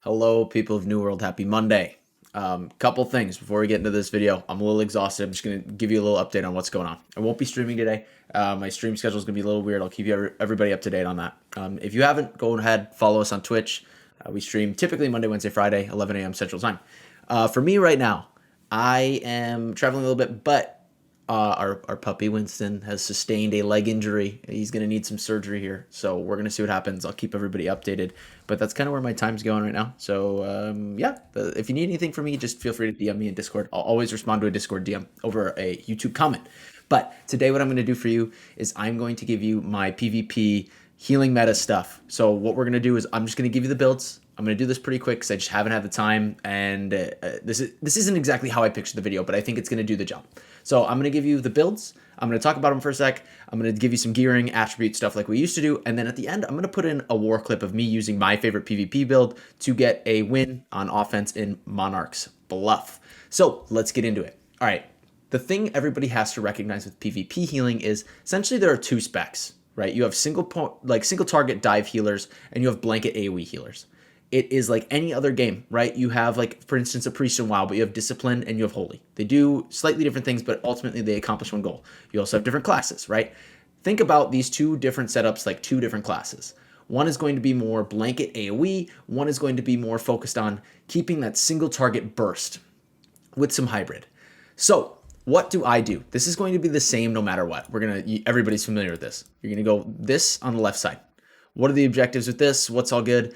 Hello, people of New World. Happy Monday. Couple things before we get into this video. I'm a little exhausted. I'm just going to give you a little update on what's going on. I won't be streaming today. My stream schedule is going to be a little weird. I'll keep everybody up to date on that. If you haven't, go ahead, follow us on Twitch. We stream typically Monday, Wednesday, Friday, 11 a.m. Central Time. For me right now, I am traveling a little bit, but our puppy Winston has sustained a leg injury. He's going to need some surgery here. So we're going to see what happens. I'll keep everybody updated. But that's kind of where my time's going right now. So if you need anything from me, just feel free to DM me in Discord. I'll always respond to a Discord DM over a YouTube comment. But today what I'm going to do for you is I'm going to give you my PvP healing meta stuff. So what we're going to do is I'm just going to give you the builds. I'm going to do this pretty quick because I just haven't had the time, and this isn't exactly how I pictured the video, but I think it's going to do the job. So I'm going to give you the builds. I'm going to talk about them for a sec. I'm going to give you some gearing, attribute stuff like we used to do, and then at the end, I'm going to put in a war clip of me using my favorite PvP build to get a win on offense in Monarch's Bluff. So let's get into it. All right. The thing everybody has to recognize with PvP healing is essentially there are two specs, right? You have single target dive healers, and you have blanket AoE healers. It is like any other game, right? You have, like, for instance, a priest and WoW, but you have discipline and you have holy. They do slightly different things, but ultimately they accomplish one goal. You also have different classes, right? Think about these two different setups like two different classes. One is going to be more blanket AoE. One is going to be more focused on keeping that single target burst with some hybrid. So what do I do? This is going to be the same no matter what. Everybody's familiar with this. You're going to go this on the left side. What are the objectives with this? What's all good?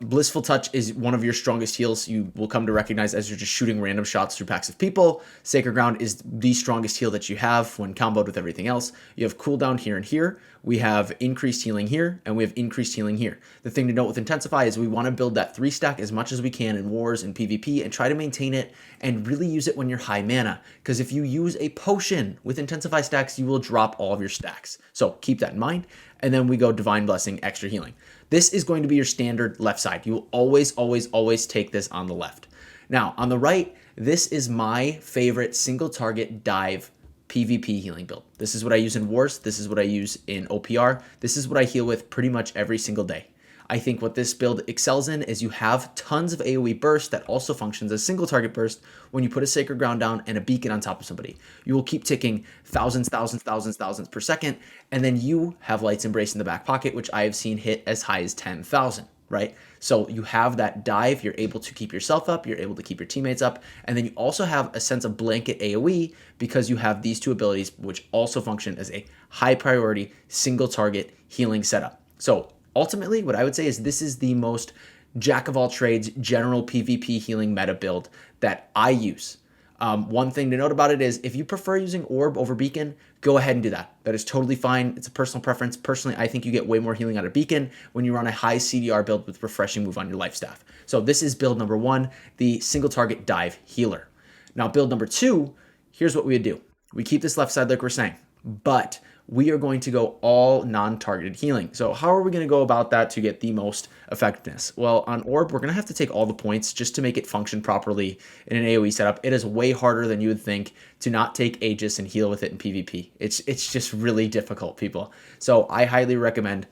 Blissful Touch is one of your strongest heals you will come to recognize as you're just shooting random shots through packs of people. Sacred Ground is the strongest heal that you have when comboed with everything else. You have cooldown here and here. We have increased healing here, and we have increased healing here. The thing to note with Intensify is we want to build that 3-stack as much as we can in wars and PvP and try to maintain it and really use it when you're high mana. Because if you use a potion with Intensify stacks, you will drop all of your stacks. So keep that in mind. And then we go Divine Blessing, extra healing. This is going to be your standard left side. You will always, always, always take this on the left. Now, on the right, this is my favorite single target dive PvP healing build. This is what I use in wars. This is what I use in OPR. This is what I heal with pretty much every single day. I think what this build excels in is you have tons of AoE burst that also functions as single target burst when you put a Sacred Ground down and a beacon on top of somebody. You will keep ticking thousands per second, and then you have Light's Embrace in the back pocket, which I have seen hit as high as 10,000, right? So you have that dive, you're able to keep yourself up, you're able to keep your teammates up, and then you also have a sense of blanket AoE because you have these two abilities, which also function as a high priority single target healing setup. So ultimately, what I would say is this is the most jack of all trades general PvP healing meta build that I use. One thing to note about it is if you prefer using Orb over Beacon, go ahead and do that. That is totally fine. It's a personal preference. Personally, I think you get way more healing out of Beacon when you run a high CDR build with Refreshing Move on your life staff. So this is build number 1, the single target dive healer. Now build number 2, here's what we would do. We keep this left side like we're saying, but we are going to go all non-targeted healing. So how are we going to go about that to get the most effectiveness? Well, on Orb, we're going to have to take all the points just to make it function properly in an AoE setup. It is way harder than you would think to not take Aegis and heal with it in PvP. It's just really difficult, people. So I highly recommend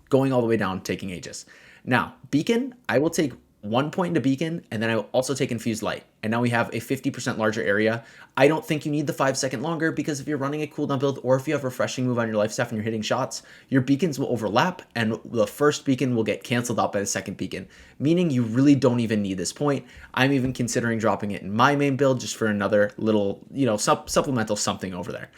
going all the way down, taking Aegis. Now, Beacon, I will take 1 point into Beacon, and then I will also take Infused Light. And now we have a 50% larger area. I don't think you need the 5-second longer because if you're running a cooldown build or if you have Refreshing Move on your life staff and you're hitting shots, your beacons will overlap and the first beacon will get canceled out by the second beacon, meaning you really don't even need this point. I'm even considering dropping it in my main build just for another little, supplemental something over there.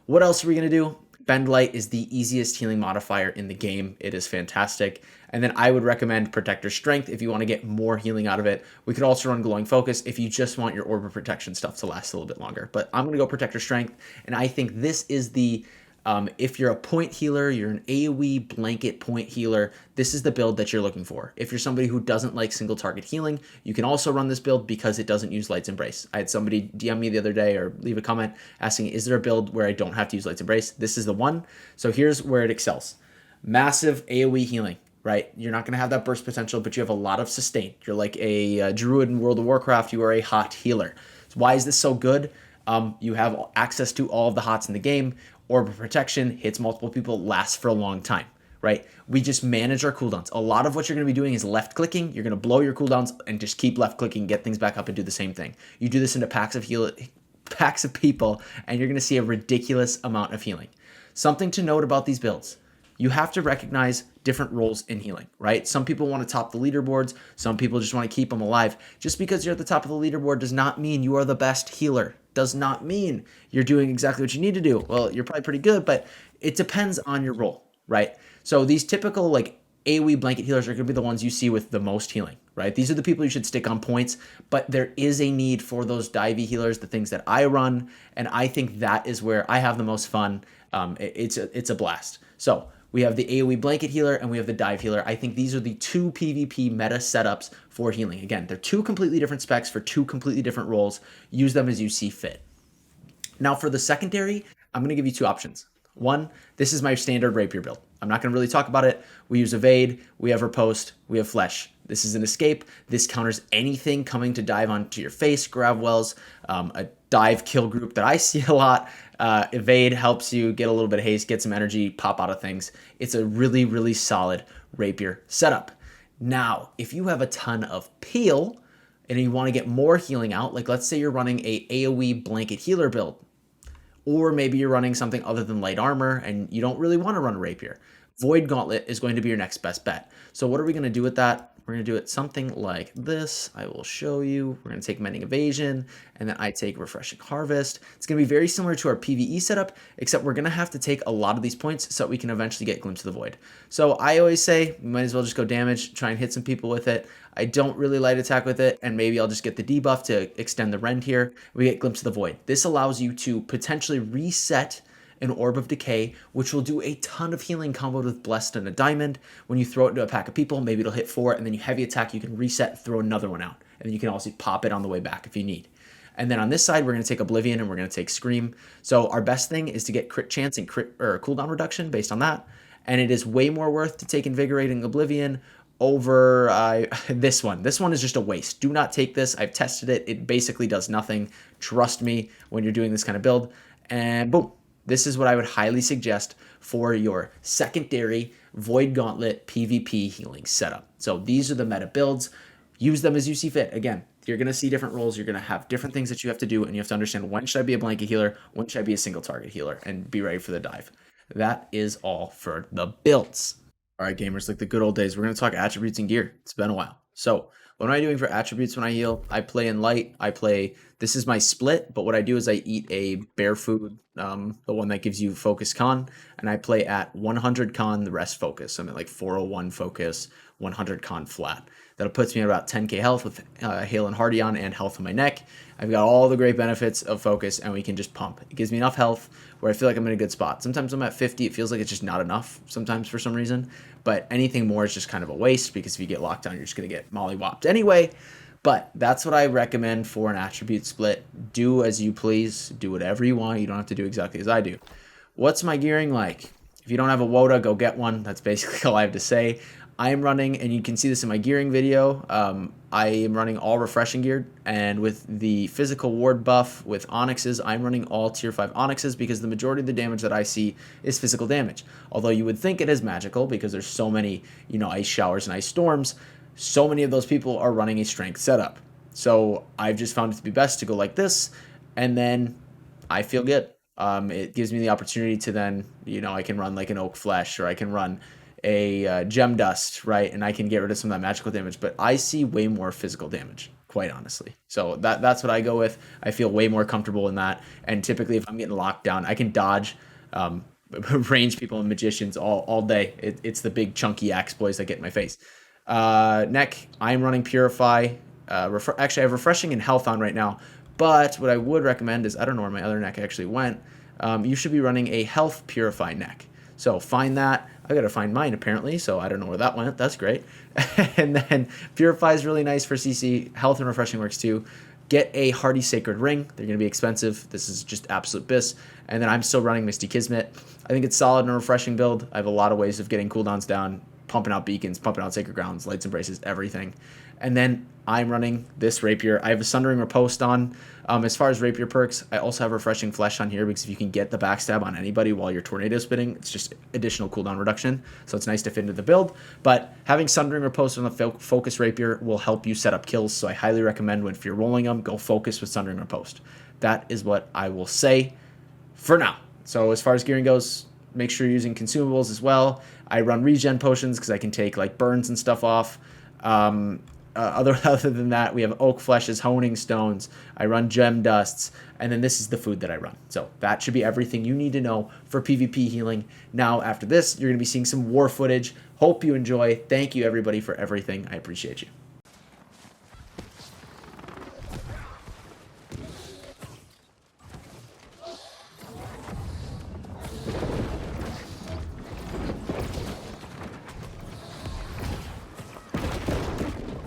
What else are we going to do? Bend Light is the easiest healing modifier in the game. It is fantastic. And then I would recommend Protector Strength if you want to get more healing out of it. We could also run Glowing Focus if you just want your Orb of Protection stuff to last a little bit longer. But I'm going to go Protector Strength. And I think this is the, if you're a point healer, you're an AoE blanket point healer, this is the build that you're looking for. If you're somebody who doesn't like single target healing, you can also run this build because it doesn't use Light's Embrace. I had somebody DM me the other day or leave a comment asking, is there a build where I don't have to use Light's Embrace? This is the one. So here's where it excels. Massive AoE healing, right? You're not going to have that burst potential, but you have a lot of sustain. You're like a druid in World of Warcraft. You are a hot healer. So why is this so good? You have access to all of the hots in the game. Orb of Protection hits multiple people, lasts for a long time, right? We just manage our cooldowns. A lot of what you're going to be doing is left clicking. You're going to blow your cooldowns and just keep left clicking, get things back up and do the same thing. You do this into packs of people, and you're going to see a ridiculous amount of healing. Something to note about these builds: you have to recognize different roles in healing, right? Some people want to top the leaderboards. Some people just want to keep them alive. Just because you're at the top of the leaderboard does not mean you are the best healer. Does not mean you're doing exactly what you need to do. Well, you're probably pretty good, but it depends on your role, right? So these typical like AoE blanket healers are going to be the ones you see with the most healing, right? These are the people you should stick on points, but there is a need for those divey healers, the things that I run, and I think that is where I have the most fun. It's a blast. So we have the AoE blanket healer and we have the dive healer. I think these are the two PvP meta setups for healing. Again, they're two completely different specs for two completely different roles. Use them as you see fit. Now for the secondary, I'm going to give you two options. One, this is my standard Rapier build. I'm not going to really talk about it. We use evade, we have riposte, we have flesh. This is an escape. This counters anything coming to dive onto your face, grab wells, a dive kill group that I see a lot. Evade helps you get a little bit of haste, get some energy, pop out of things. It's a really, really solid Rapier setup. Now, if you have a ton of peel and you want to get more healing out, like let's say you're running a AoE blanket healer build, or maybe you're running something other than light armor and you don't really want to run a Rapier, Void Gauntlet is going to be your next best bet. So what are we going to do with that? We're going to do it something like this. I will show you. We're going to take Mending Evasion, and then I take Refreshing Harvest. It's going to be very similar to our PvE setup, except we're going to have to take a lot of these points so that we can eventually get Glimpse of the Void. So I always say, we might as well just go damage, try and hit some people with it. I don't really light attack with it, and maybe I'll just get the debuff to extend the rend here. We get Glimpse of the Void. This allows you to potentially reset an Orb of Decay, which will do a ton of healing comboed with Blessed and a Diamond. When you throw it into a pack of people, maybe it'll hit 4, and then you heavy attack, you can reset, throw another one out. And then you can also pop it on the way back if you need. And then on this side, we're going to take Oblivion and we're going to take Scream. So our best thing is to get crit chance and crit or cooldown reduction based on that. And it is way more worth to take Invigorating Oblivion over this one. This one is just a waste. Do not take this. I've tested it. It basically does nothing. Trust me when you're doing this kind of build. And boom. This is what I would highly suggest for your secondary Void Gauntlet PvP healing setup. So these are the meta builds. Use them as you see fit. Again, you're going to see different roles. You're going to have different things that you have to do, and you have to understand when should I be a blanket healer, when should I be a single target healer, and be ready for the dive. That is all for the builds. All right, gamers, like the good old days, we're going to talk attributes and gear. It's been a while. So what am I doing for attributes when I heal? I play in light. This is my split, but what I do is I eat a bear food, the one that gives you focus con, and I play at 100 con, the rest focus. I'm at like 401 focus, 100 con flat. That puts me at about 10k health with Hail and Hardy on and health on my neck. I've got all the great benefits of focus, and we can just pump. It gives me enough health where I feel like I'm in a good spot. Sometimes I'm at 50. It feels like it's just not enough sometimes for some reason. But anything more is just kind of a waste, because if you get locked down, you're just going to get mollywopped anyway. But that's what I recommend for an attribute split. Do as you please. Do whatever you want. You don't have to do exactly as I do. What's my gearing like? If you don't have a WOTA, go get one. That's basically all I have to say. I am running, and you can see this in my gearing video, I am running all refreshing geared, and with the physical ward buff with onyxes, I'm running all tier 5 onyxes, because the majority of the damage that I see is physical damage. Although you would think it is magical, because there's so many, ice showers and ice storms, so many of those people are running a strength setup. So I've just found it to be best to go like this, and then I feel good. It gives me the opportunity to then, I can run like an Oak Flesh, or I can run a Gem Dust, right? And I can get rid of some of that magical damage, but I see way more physical damage, quite honestly. So that's what I go with. I feel way more comfortable in that. And typically if I'm getting locked down, I can dodge range people and magicians all day. It's the big chunky axe boys that get in my face. Neck, I'm running Purify. Actually, I have Refreshing and Health on right now, but what I would recommend is, I don't know where my other neck actually went. You should be running a Health Purify neck. So find that. I got to find mine apparently, so I don't know where that went. That's great. And then Purify is really nice for CC. Health and Refreshing works too. Get a Hardy Sacred Ring. They're going to be expensive. This is just absolute bliss. And then I'm still running Misty Kismet. I think it's solid and a refreshing build. I have a lot of ways of getting cooldowns down. pumping out beacons, pumping out sacred grounds, lights and braces, everything. And then I'm running this rapier. I have a sundering riposte on. As far as rapier perks, I also have refreshing flesh on here because if you can get the backstab on anybody while you're tornado spitting, it's just additional cooldown reduction. So it's nice to fit into the build. But having sundering riposte on the focus rapier will help you set up kills. So I highly recommend if you're rolling them, go focus with sundering riposte. That is what I will say for now. So as far as gearing goes, make sure you're using consumables as well. I run regen potions because I can take like burns and stuff off. Other than that, we have oak fleshes, honing stones. I run gem dusts, and then this is the food that I run. So that should be everything you need to know for PvP healing. Now, after this, you're going to be seeing some war footage. Hope you enjoy. Thank you, everybody, for everything. I appreciate you.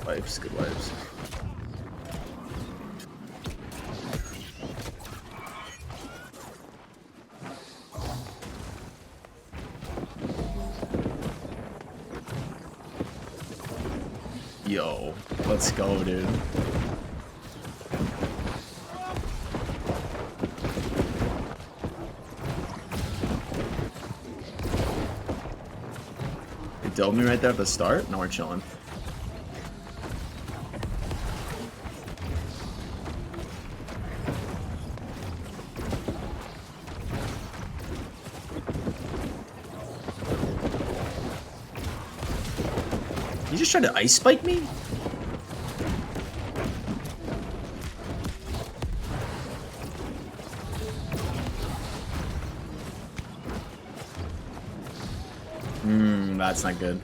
Wipes, good wipes. Yo, let's go, dude. It dilled me right there at the start. Now we're chilling. You just tried to ice spike me? That's not good.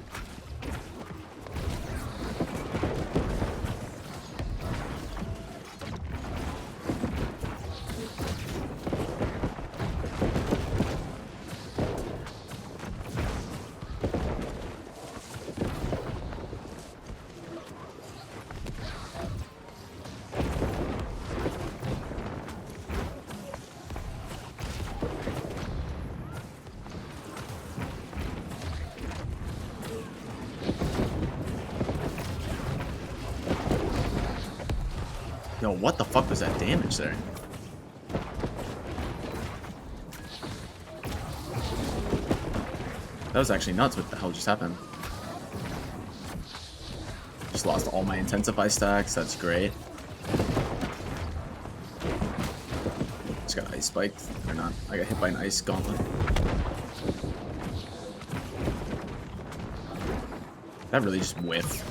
Yo, what the fuck was that damage there? That was actually nuts. What the hell just happened? Just lost all my intensify stacks. That's great. Just got ice spiked. Or not. I got hit by an ice gauntlet. That really just whiffed.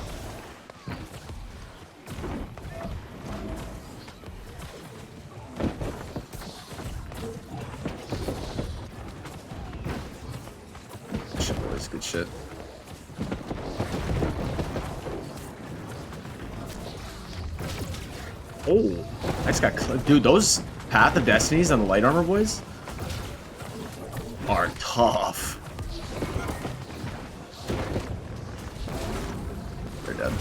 Good shit. Oh, I just got... Dude, those Path of Destinies on the light armor boys are tough. They're dead.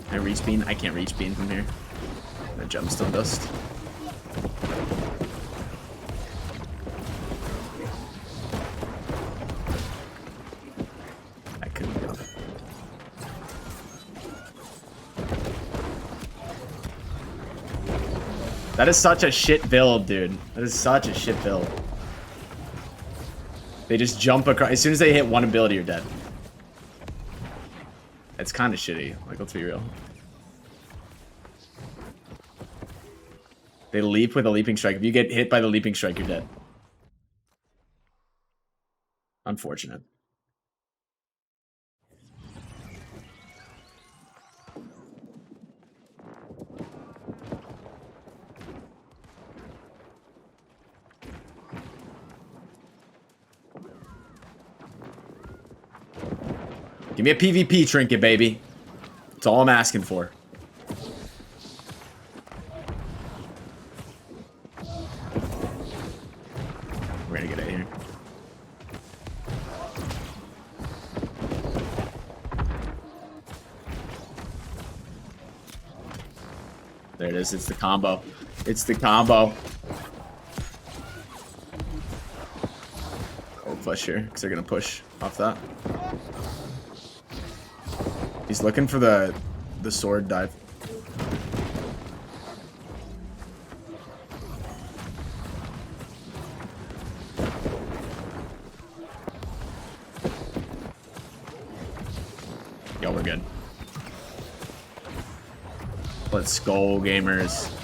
Can I reach bean? I can't reach bean from here. The gemstone dust. That is such a shit build, dude. That is such a shit build. They just jump across. As soon as they hit one ability, you're dead. It's kind of shitty. Like, let's be real. They leap with a leaping strike. If you get hit by the leaping strike, you're dead. Unfortunate. Give me a PvP trinket, baby. That's all I'm asking for. We're gonna get out of here. There it is. It's the combo. It's the combo. flush here because they're gonna push off that. He's looking for the sword dive. Yo, we're good. Let's go, gamers.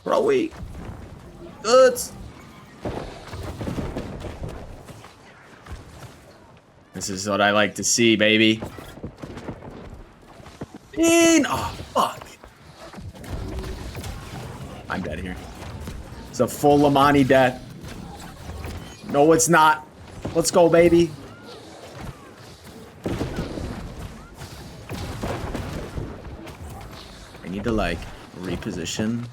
Bro, we good. This is what I like to see, baby. Oh, fuck. I'm dead here. It's a full Lemoni death. No, it's not. Let's go, baby. I need to, like, reposition.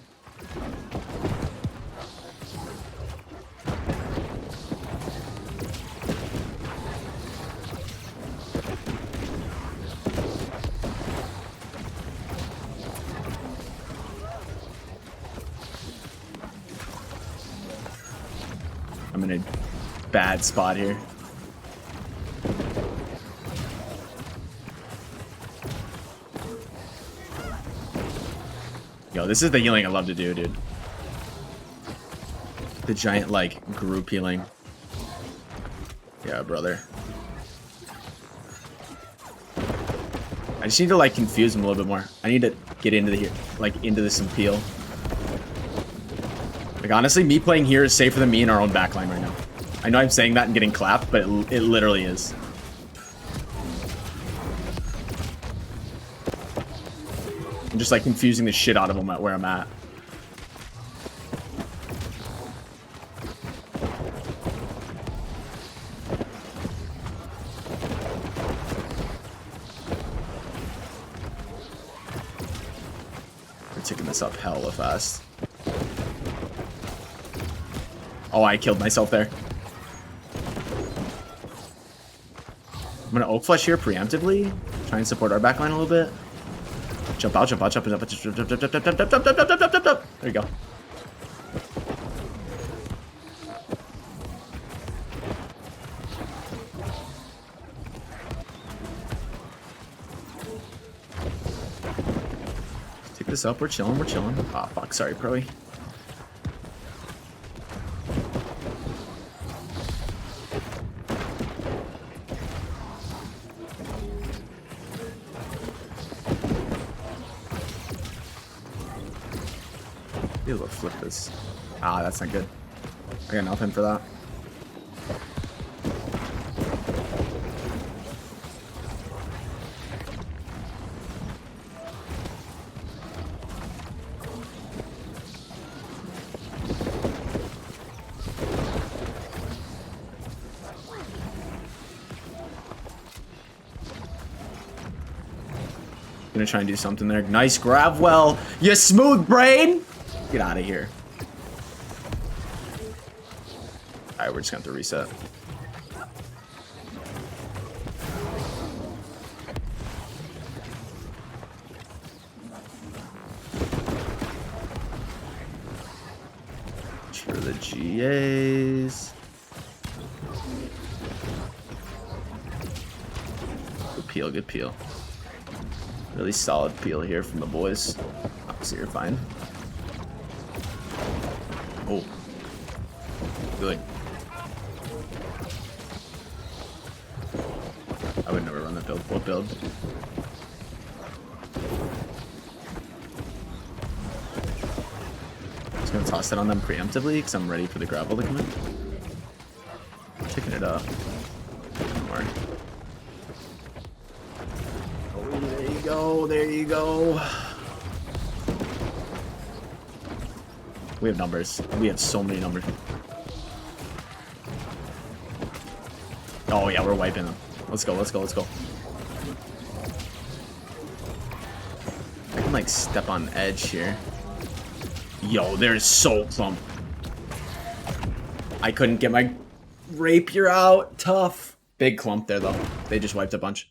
I'm in a bad spot here. Yo, this is the healing I love to do, dude. The giant, like, group healing. Yeah, brother. I just need to, like, confuse him a little bit more. I need to get into the, into this and peel. Like, honestly, me playing here is safer than me in our own backline right now. I know I'm saying that and getting clapped, but it literally is. I'm just, like, confusing the shit out of him at where I'm at. We're taking this up hella fast. Oh, I killed myself there. I'm gonna Oak Flush here preemptively. Try and support our backline a little bit. Jump out, jump out, jump out, jump out, jump, jump, jump, jump, jump, jump, jump, jump, jump, jump, jump, jump. There you go. Take this up, we're chilling, we're chilling. Ah, fuck, sorry, Proey. Be able to flip this. Ah, that's not good. I got nothing for that. Gonna try and do something there. Nice grab, well, you smooth brain. Get out of here. Alright, we're just gonna have to reset. For the GAs. Good peel, good peel. Really solid peel here from the boys. Obviously, you're fine. Oh, good. I would never run that build. What build? Just gonna toss it on them preemptively because I'm ready for the grapple to come in. Picking it up. Don't worry. Oh, there you go. There you go. We have numbers. We have so many numbers. Oh yeah, we're wiping them. Let's go, let's go, let's go. I can like step on edge here. Yo, they're so clump. I couldn't get my rapier out. Tough. Big clump there though. They just wiped a bunch.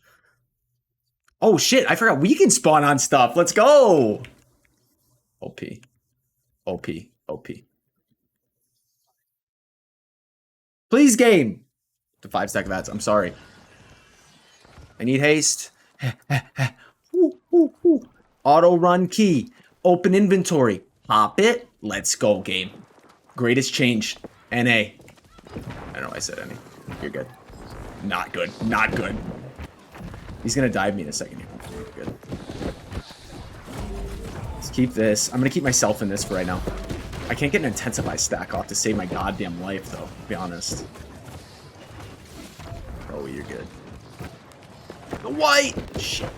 Oh shit, I forgot we can spawn on stuff. Let's go. OP. OP. OP. Please game. The 5-stack of ads. I'm sorry. I need haste. Auto run key. Open inventory. Pop it. Let's go, game. Greatest change. NA. I don't know why I said NA. You're good. Not good. Not good. He's gonna dive me in a second here. Good. Let's keep this. I'm gonna keep myself in this for right now. I can't get an intensify stack off to save my goddamn life, though, to be honest. Oh, you're good. The white! Shit.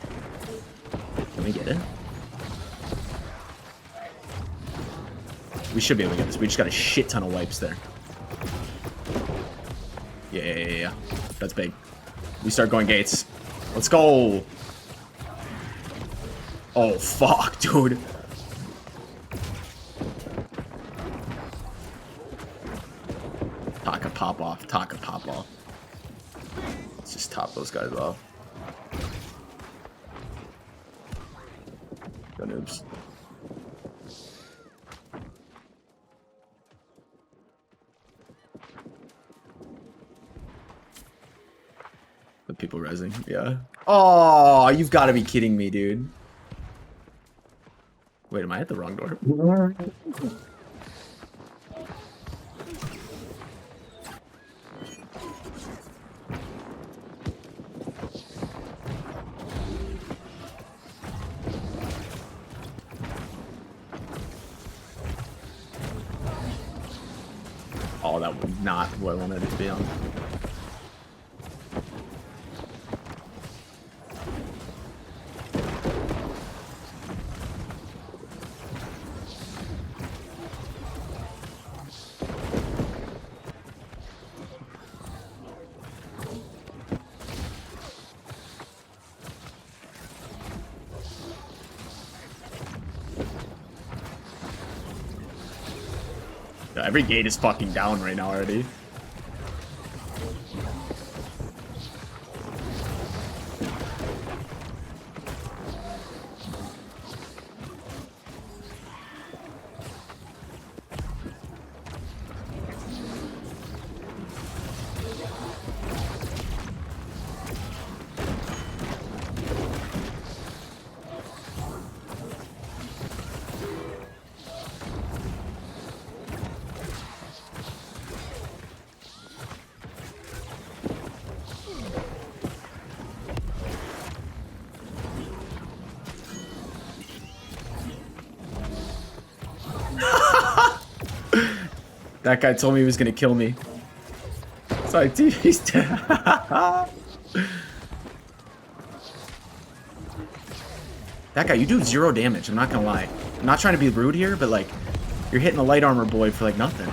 Can we get it? We should be able to get this. We just got a shit ton of wipes there. Yeah. That's big. We start going gates. Let's go! Oh, fuck, dude. Taka pop off. Taka pop off. Let's just top those guys off. Go noobs. The people resing, yeah. Oh, you've got to be kidding me, dude. Wait, am I at the wrong door? Oh, that was not what I wanted it to be on. Every gate is fucking down right now already. That guy told me he was gonna kill me. So I he's dead. That guy, you do 0 damage, I'm not gonna lie. I'm not trying to be rude here, but like, you're hitting the light armor boy for like nothing.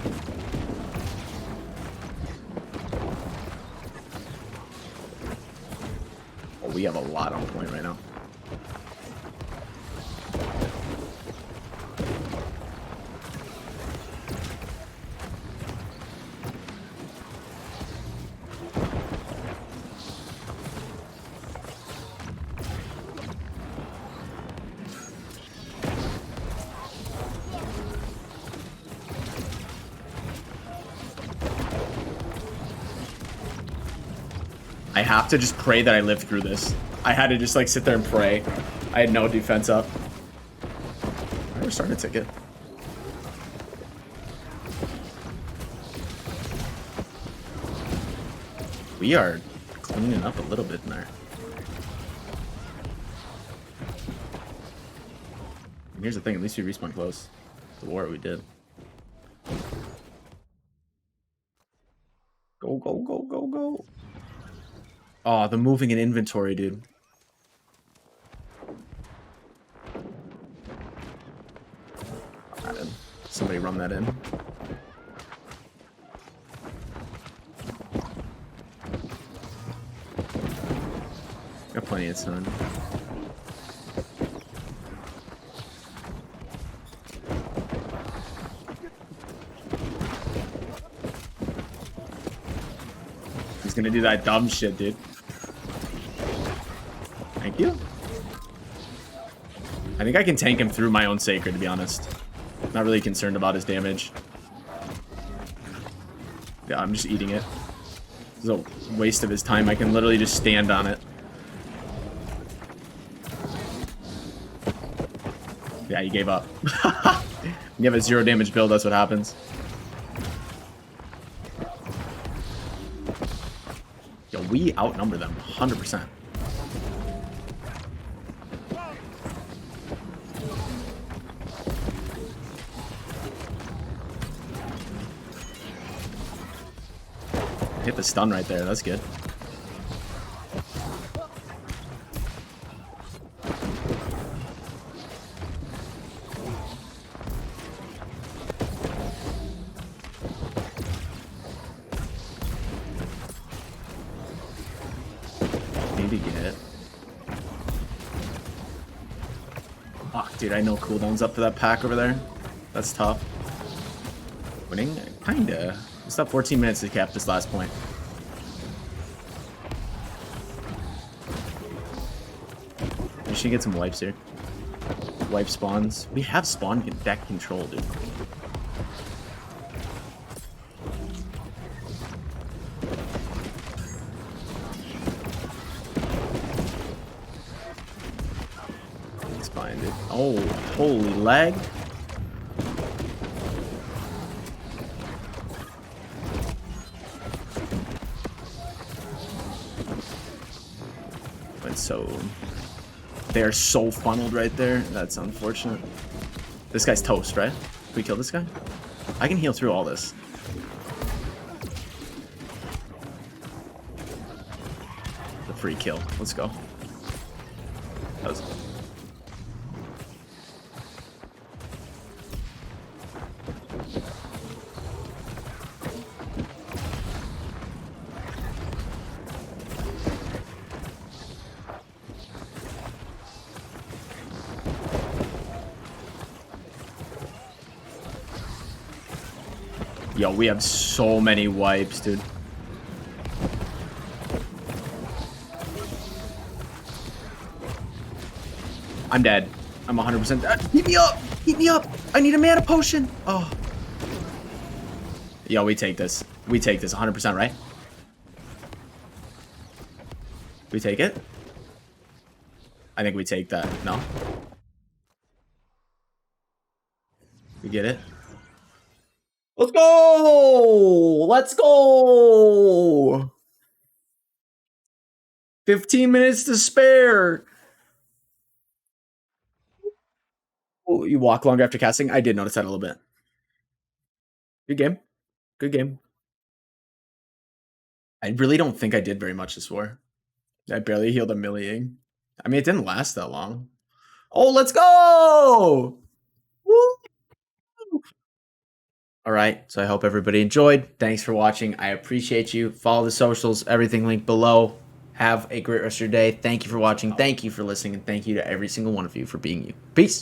Oh, we have a lot on point right now. I have to just pray that I live through this. I had to just like sit there and pray. I had no defense up. We're starting to ticket. We are cleaning up a little bit in there. And here's the thing, at least we respawn close. The war we did. Go, go, go, go, go. Oh, the moving in inventory, dude. Somebody run that in. Got plenty of time. He's gonna do that dumb shit, dude. Thank you. I think I can tank him through my own Sacred, to be honest. Not really concerned about his damage. Yeah, I'm just eating it. This is a waste of his time. I can literally just stand on it. Yeah, he gave up. You have a 0 damage build, that's what happens. Yo, we outnumber them 100%. Hit the stun right there, that's good. Need to get it. Fuck, dude, I know cooldown's up for that pack over there. That's tough. Winning? Kinda. We still have 14 minutes to cap this last point. We should get some wipes here. Wipe spawns. We have spawn deck control, dude. It's fine, dude. Oh, holy lag. So they're so funneled right there. That's unfortunate. This guy's toast, right? Can we kill this guy? I can heal through all this. The free kill. Let's go. That was... Yo, we have so many wipes, dude. I'm dead. I'm 100% dead. Heat me up! Heat me up! I need a mana potion! Oh. Yo, we take this. We take this 100%, right? We take it? I think we take that. No? We get it? Let's go! Let's go! 15 minutes to spare. Oh, you walk longer after casting? I did notice that a little bit. Good game. Good game. I really don't think I did very much this war. I barely healed a million. I mean, it didn't last that long. Oh, let's go! Woo! All right, so I hope everybody enjoyed. Thanks for watching. I appreciate you. Follow the socials, everything linked below. Have a great rest of your day. Thank you for watching. Thank you for listening. And thank you to every single one of you for being you. Peace.